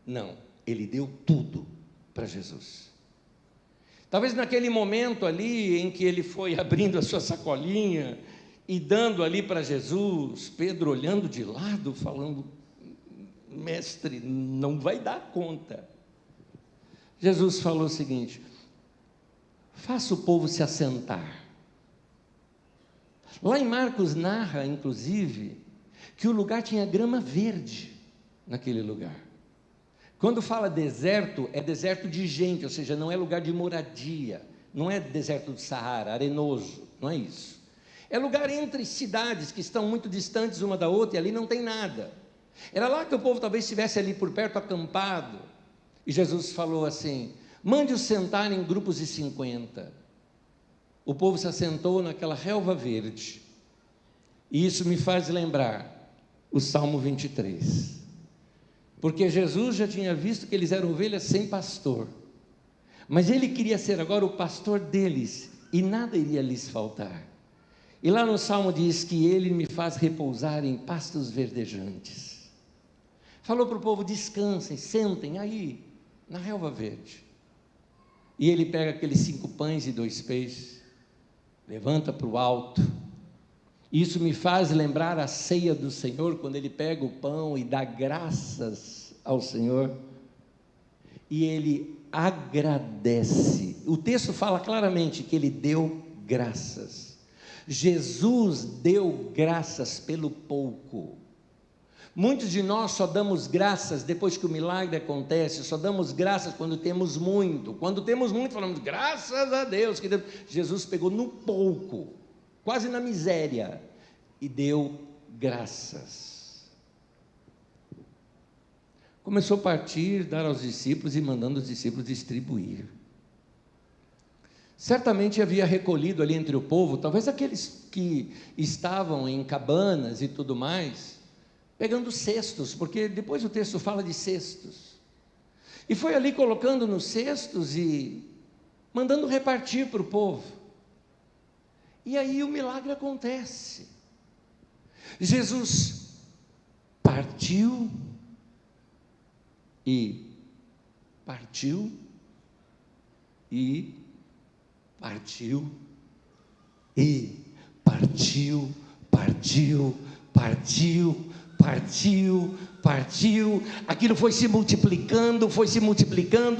Speaker 1: Não, ele deu tudo para Jesus. Talvez naquele momento ali em que ele foi abrindo a sua sacolinha e dando ali para Jesus, Pedro olhando de lado, falando, mestre, não vai dar conta. Jesus falou o seguinte, faça o povo se assentar. Lá em Marcos narra, inclusive, que o lugar tinha grama verde naquele lugar. Quando fala deserto, é deserto de gente, ou seja, não é lugar de moradia, não é deserto do Saara, arenoso, não é isso. É lugar entre cidades que estão muito distantes uma da outra, e ali não tem nada. Era lá que o povo talvez estivesse ali por perto acampado, e Jesus falou assim, mande-os sentar em grupos de 50. O povo se assentou naquela relva verde, e isso me faz lembrar o Salmo 23. Porque Jesus já tinha visto que eles eram ovelhas sem pastor, mas ele queria ser agora o pastor deles, e nada iria lhes faltar. E lá no Salmo diz que ele me faz repousar em pastos verdejantes. Falou para o povo, descansem, sentem aí, na relva verde. E ele pega aqueles 5 pães e 2 peixes, levanta para o alto. Isso me faz lembrar a ceia do Senhor, quando ele pega o pão e dá graças ao Senhor, e ele agradece. O texto fala claramente que ele deu graças. Jesus deu graças pelo pouco, Muitos de nós só damos graças depois que o milagre acontece, só damos graças quando temos muito. Quando temos muito, falamos, graças a Deus, que Deus... Jesus pegou no pouco, quase na miséria, e deu graças. Começou a partir, dar aos discípulos e mandando os discípulos distribuir. Certamente havia recolhido ali entre o povo, talvez aqueles que estavam em cabanas e tudo mais, pegando cestos, porque depois o texto fala de cestos. E foi ali colocando nos cestos e mandando repartir para o povo. E aí o milagre acontece. Jesus partiu e partiu e partiu e partiu, partiu, partiu, partiu, partiu. Aquilo foi se multiplicando,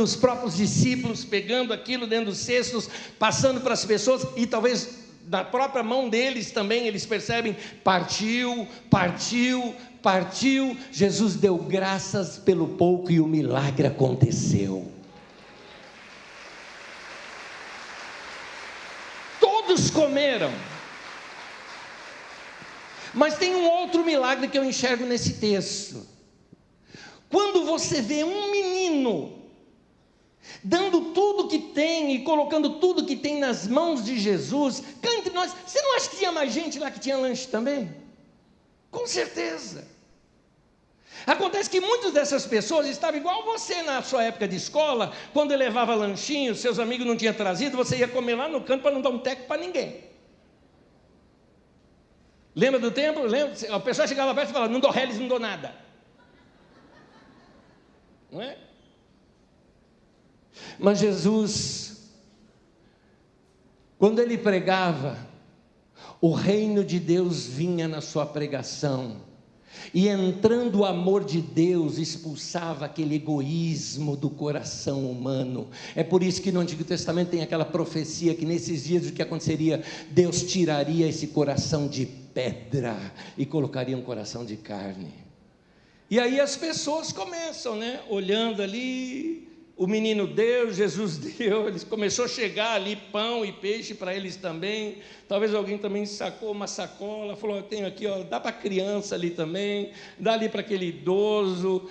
Speaker 1: os próprios discípulos pegando aquilo dentro dos cestos, passando para as pessoas, e talvez da própria mão deles também, eles percebem, partiu, partiu, partiu. Jesus deu graças pelo pouco e o milagre aconteceu. Todos comeram. Mas tem um outro milagre que eu enxergo nesse texto. Quando você vê um menino dando tudo que tem e colocando tudo que tem nas mãos de Jesus, cá entre nós, você não acha que tinha mais gente lá que tinha lanche também? Com certeza. Acontece que muitas dessas pessoas estavam igual você na sua época de escola, quando levava lanchinho, seus amigos não tinham trazido, você ia comer lá no canto para não dar um teco para ninguém. Lembra do tempo? Lembra? A pessoa chegava perto e falava, não dou reles, não dou nada. Não é? Mas Jesus, quando ele pregava, o reino de Deus vinha na sua pregação, e entrando o amor de Deus, expulsava aquele egoísmo do coração humano. É por isso que no Antigo Testamento tem aquela profecia, que nesses dias o que aconteceria? Deus tiraria esse coração de pedra, e colocaria um coração de carne. E aí as pessoas começam, né, olhando ali, o menino deu, Jesus deu, eles começou a chegar ali pão e peixe para eles também. Talvez alguém também sacou uma sacola, falou, eu tenho aqui, ó, dá para a criança ali também, dá ali para aquele idoso,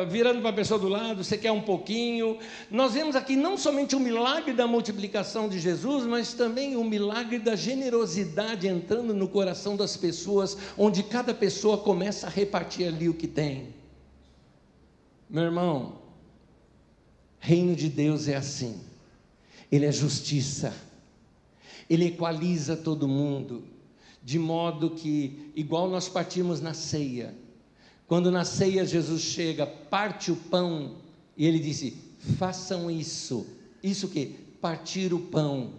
Speaker 1: virando para a pessoa do lado, você quer um pouquinho. Nós vemos aqui não somente o milagre da multiplicação de Jesus, mas também o milagre da generosidade entrando no coração das pessoas, onde cada pessoa começa a repartir ali o que tem. Meu irmão, reino de Deus é assim, ele é justiça, ele equaliza todo mundo, de modo que, igual nós partimos na ceia, quando na ceia Jesus chega, parte o pão, e ele disse, façam isso o quê? Partir o pão.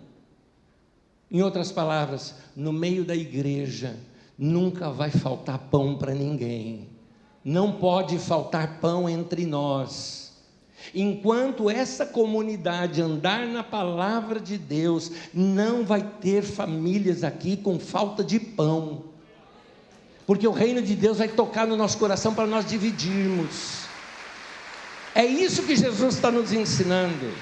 Speaker 1: Em outras palavras, no meio da igreja, nunca vai faltar pão para ninguém, não pode faltar pão entre nós. Enquanto essa comunidade andar na palavra de Deus, não vai ter famílias aqui com falta de pão, porque o reino de Deus vai tocar no nosso coração para nós dividirmos. É isso que Jesus está nos ensinando.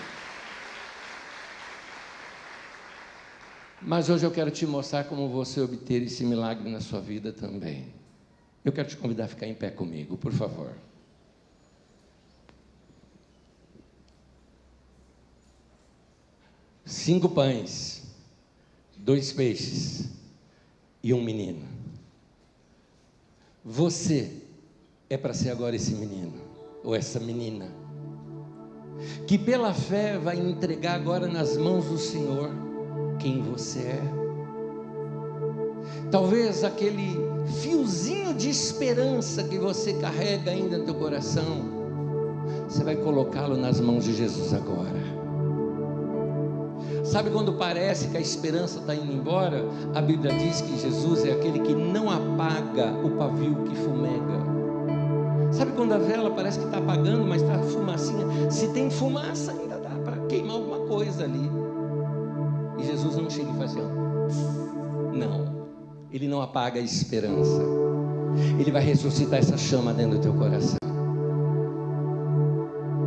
Speaker 1: Mas hoje eu quero te mostrar como você obter esse milagre na sua vida também. Eu quero te convidar a ficar em pé comigo, por favor. Cinco pães, 2 peixes e um menino. Você é para ser agora esse menino, ou essa menina, que pela fé vai entregar agora nas mãos do Senhor quem você é. Talvez aquele fiozinho de esperança que você carrega ainda no teu coração, você vai colocá-lo nas mãos de Jesus agora. Sabe quando parece que a esperança está indo embora? A Bíblia diz que Jesus é aquele que não apaga o pavio que fumega. Sabe quando a vela parece que está apagando, mas está fumacinha? Se tem fumaça, ainda dá para queimar alguma coisa ali. E Jesus não chega e faz assim, ó. Não, ele não apaga a esperança. Ele vai ressuscitar essa chama dentro do teu coração.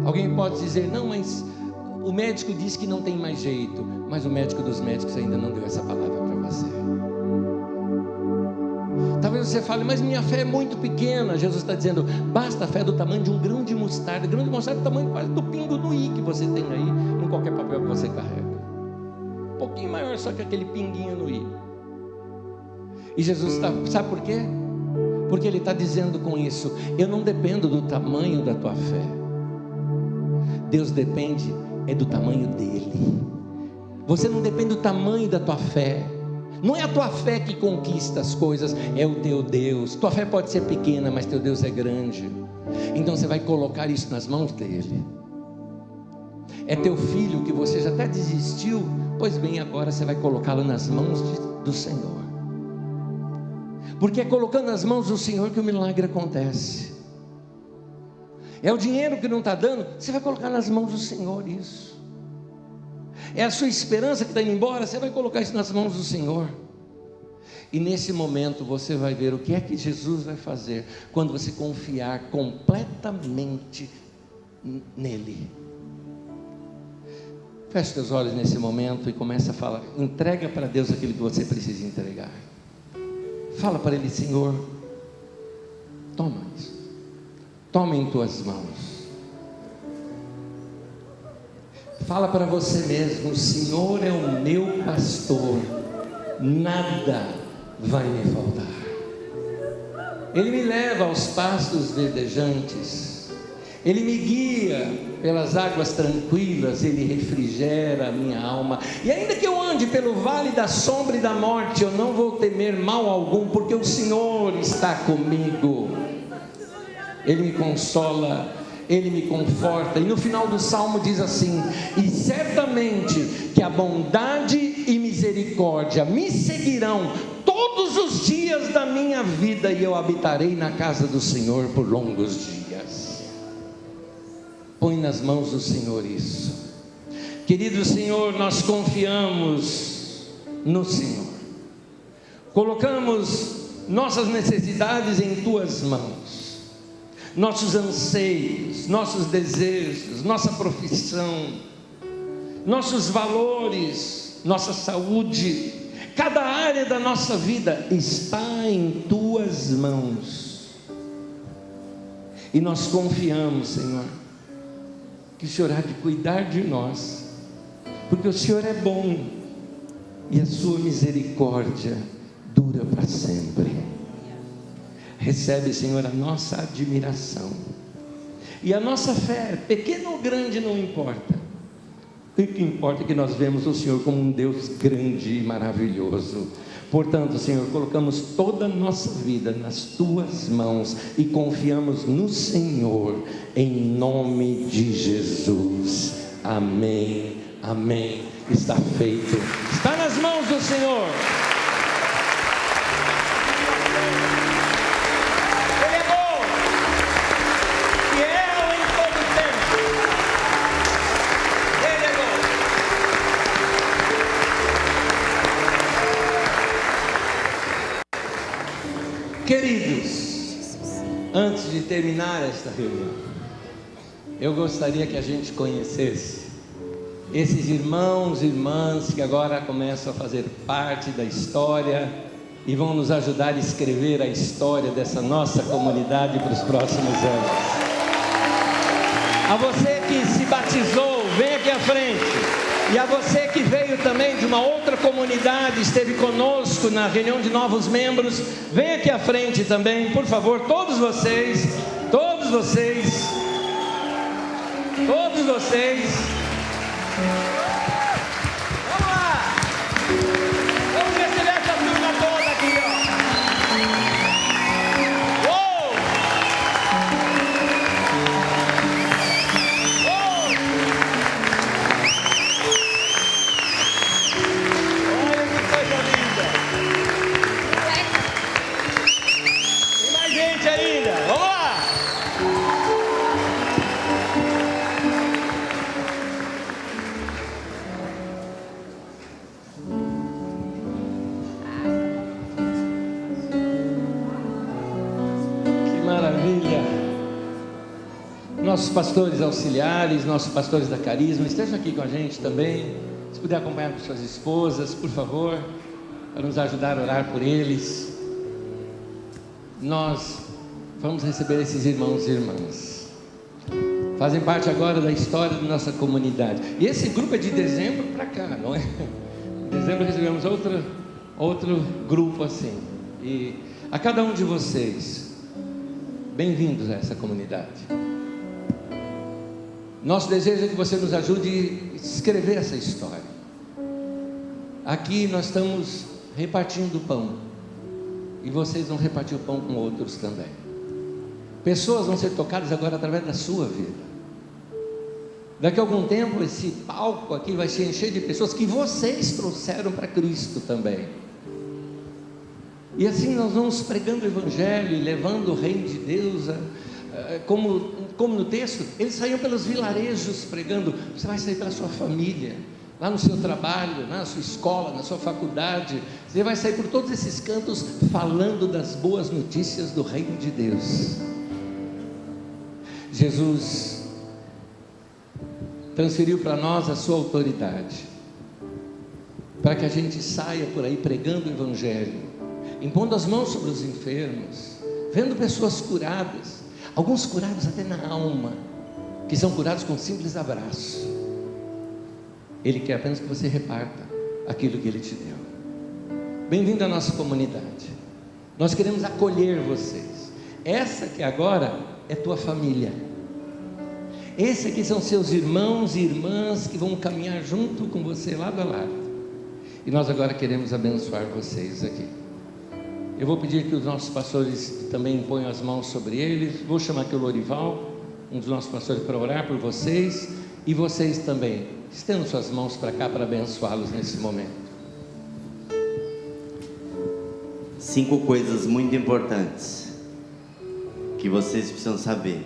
Speaker 1: Alguém pode dizer: não, mas o médico disse que não tem mais jeito. Mas o médico dos médicos ainda não deu essa palavra para você. Talvez você fale: mas minha fé é muito pequena. Jesus está dizendo: basta a fé do tamanho de um grão de mostarda. Grão de mostarda é o tamanho quase do pingo do i que você tem aí em qualquer papel que você carrega. Um pouquinho maior só que aquele pinguinho no i. E Jesus está, sabe por quê? Porque Ele está dizendo com isso: eu não dependo do tamanho da tua fé. Deus depende do tamanho dEle. Você não depende do tamanho da tua fé. Não é a tua fé que conquista as coisas, é o teu Deus. Tua fé pode ser pequena, mas teu Deus é grande. Então você vai colocar isso nas mãos dEle. É teu filho que você já até desistiu, pois bem, agora você vai colocá-lo nas mãos do Senhor. Porque é colocando nas mãos do Senhor que o milagre acontece. É o dinheiro que não está dando, você vai colocar nas mãos do Senhor isso. É a sua esperança que está indo embora, você vai colocar isso nas mãos do Senhor. E nesse momento você vai ver o que é que Jesus vai fazer quando você confiar completamente nele. Feche seus olhos nesse momento e começa a falar. Entrega para Deus aquilo que você precisa entregar. Fala para Ele: Senhor, toma isso. Toma em tuas mãos. Fala para você mesmo: o Senhor é o meu pastor, nada vai me faltar. Ele me leva aos pastos verdejantes, Ele me guia pelas águas tranquilas, Ele refrigera a minha alma. E ainda que eu ande pelo vale da sombra e da morte, eu não vou temer mal algum, porque o Senhor está comigo. Ele me consola, Ele me conforta. E no final do salmo diz assim: e certamente que a bondade e misericórdia me seguirão todos os dias da minha vida, e eu habitarei na casa do Senhor por longos dias. Põe nas mãos do Senhor isso. Querido Senhor, nós confiamos no Senhor. Colocamos nossas necessidades em tuas mãos. Nossos anseios, nossos desejos, nossa profissão, nossos valores, nossa saúde, cada área da nossa vida está em tuas mãos. E nós confiamos, Senhor, que o Senhor há de cuidar de nós, porque o Senhor é bom e a sua misericórdia dura para sempre. Recebe, Senhor, a nossa admiração. E a nossa fé, pequena ou grande, não importa. O que importa é que nós vemos o Senhor como um Deus grande e maravilhoso. Portanto, Senhor, colocamos toda a nossa vida nas tuas mãos e confiamos no Senhor, em nome de Jesus. Amém, amém. Está feito. Está nas mãos do Senhor. Queridos, antes de terminar esta reunião, eu gostaria que a gente conhecesse esses irmãos e irmãs que agora começam a fazer parte da história e vão nos ajudar a escrever a história dessa nossa comunidade para os próximos anos. A você que se batizou, vem aqui à frente. E a você que veio também de uma outra comunidade, esteve conosco na reunião de novos membros, vem aqui à frente também, por favor, todos vocês, todos vocês, todos vocês. Vamos lá! Vamos receber essa turma toda aqui, ó. Uou! Ainda, vamos lá! nossos pastores auxiliares, nossos pastores da Carisma, estejam aqui com a gente também. Se puder acompanhar com suas esposas, por favor, para nos ajudar a orar por eles. Nós vamos receber esses irmãos e irmãs. Fazem parte agora da história da nossa comunidade. E esse grupo é de dezembro para cá, não é? Em dezembro recebemos outro grupo assim. E a cada um de vocês, bem-vindos a essa comunidade. Nosso desejo é que você nos ajude a escrever essa história. Aqui nós estamos repartindo o pão, e vocês vão repartir o pão com outros também. Pessoas vão ser tocadas agora através da sua vida. Daqui a algum tempo esse palco aqui vai se encher de pessoas que vocês trouxeram para Cristo também. E assim nós vamos pregando o Evangelho e levando o reino de Deus, como no texto, eles saíam pelos vilarejos pregando. Você vai sair pela sua família, lá no seu trabalho, na sua escola, na sua faculdade. Você vai sair por todos esses cantos falando das boas notícias do reino de Deus. Jesus transferiu para nós a sua autoridade, para que a gente saia por aí pregando o Evangelho, impondo as mãos sobre os enfermos, vendo pessoas curadas, alguns curados até na alma, que são curados com um simples abraço. Ele quer apenas que você reparta aquilo que Ele te deu. Bem-vindo à nossa comunidade. Nós queremos acolher vocês. Essa que agora é tua família. Esses aqui são seus irmãos e irmãs que vão caminhar junto com você lado a lado. E nós agora queremos abençoar vocês aqui. Eu vou pedir que os nossos pastores também ponham as mãos sobre eles. Vou chamar aqui o Lorival, um dos nossos pastores, para orar por vocês. E vocês também, estendam suas mãos para cá para abençoá-los nesse momento.
Speaker 2: 5 coisas muito importantes que vocês precisam saber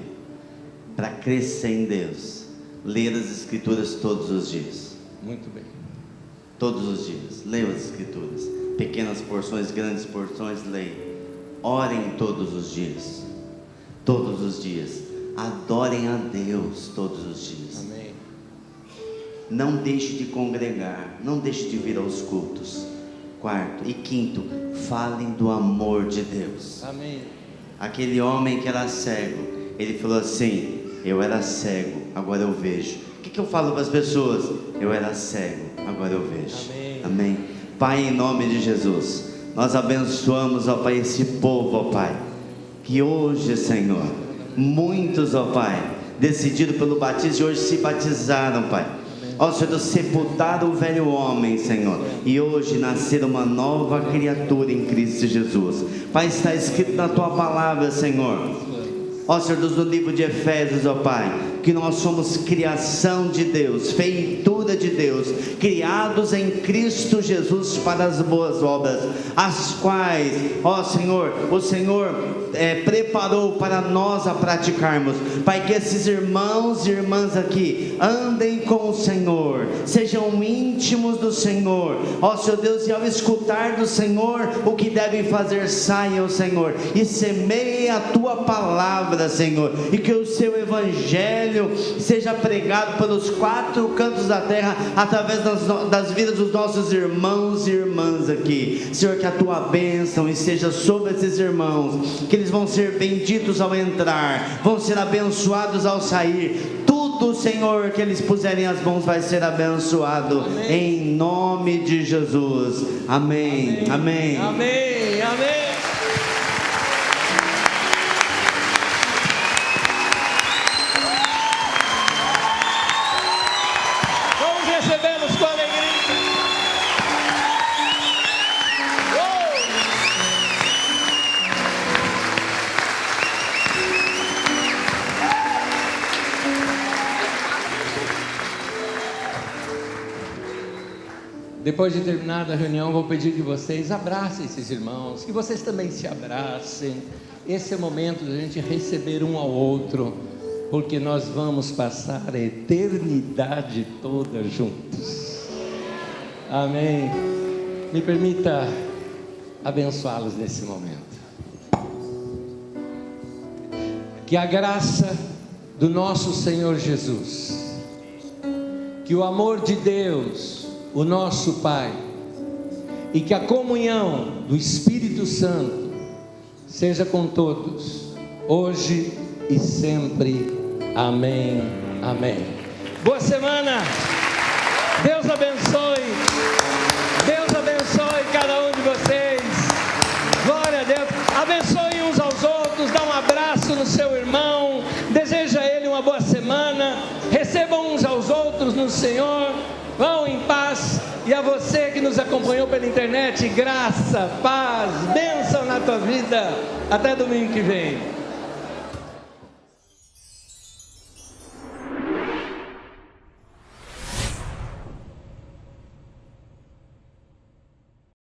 Speaker 2: para crescer em Deus. Ler as Escrituras todos os dias.
Speaker 1: Muito bem.
Speaker 2: Todos os dias, leiam as Escrituras. Pequenas porções, grandes porções, leiam. Orem todos os dias. Todos os dias. Adorem a Deus todos os dias.
Speaker 1: Amém.
Speaker 2: Não deixe de congregar. Não deixe de vir aos cultos. 4º e 5º, falem do amor de Deus.
Speaker 1: Amém.
Speaker 2: Aquele homem que era cego, ele falou assim: eu era cego, agora eu vejo. O que eu falo para as pessoas? Eu era cego, agora eu vejo.
Speaker 1: Amém.
Speaker 2: Amém. Pai, em nome de Jesus, nós abençoamos, ó Pai, esse povo, ó Pai, que hoje, Senhor, muitos, ó Pai, decididos pelo batismo e hoje se batizaram, Pai. Ó Senhor, sepultaram o velho homem, Senhor, e hoje nasceram uma nova criatura em Cristo Jesus. Pai, está escrito na Tua palavra, Senhor, ó Senhor, do livro de Efésios, ó Pai, que nós somos criação de Deus, feitura de Deus, criados em Cristo Jesus para as boas obras, as quais, ó Senhor, o Senhor preparou para nós a praticarmos. Pai, que esses irmãos e irmãs aqui andem com o Senhor, sejam íntimos do Senhor, ó Senhor Deus, e ao escutar do Senhor o que devem fazer, saiam, Senhor, e semeiem a Tua palavra, Senhor, e que o Seu Evangelho seja pregado pelos 4 cantos da terra, através das vidas dos nossos irmãos e irmãs aqui, Senhor, que a Tua bênção esteja sobre esses irmãos, que eles vão ser benditos ao entrar, vão ser abençoados ao sair, tudo, Senhor, que eles puserem as mãos vai ser abençoado. Amém. Em nome de Jesus, amém, amém,
Speaker 1: amém, amém. Recebemos com alegria. Depois de terminada a reunião, vou pedir que vocês abracem esses irmãos, que vocês também se abracem. Esse é o momento da gente receber um ao outro, porque nós vamos passar a eternidade toda juntos. Amém. Me permita abençoá-los nesse momento. Que a graça do nosso Senhor Jesus. Que o amor de Deus, o nosso Pai, e que a comunhão do Espírito Santo seja com todos, hoje e sempre. Amém, amém. Boa semana, Deus abençoe, Deus abençoe cada um de vocês, glória a Deus, abençoe uns aos outros, dá um abraço no seu irmão, deseja a ele uma boa semana, recebam uns aos outros no Senhor, vão em paz. E a você que nos acompanhou pela internet, graça, paz, bênção na tua vida, até domingo que vem.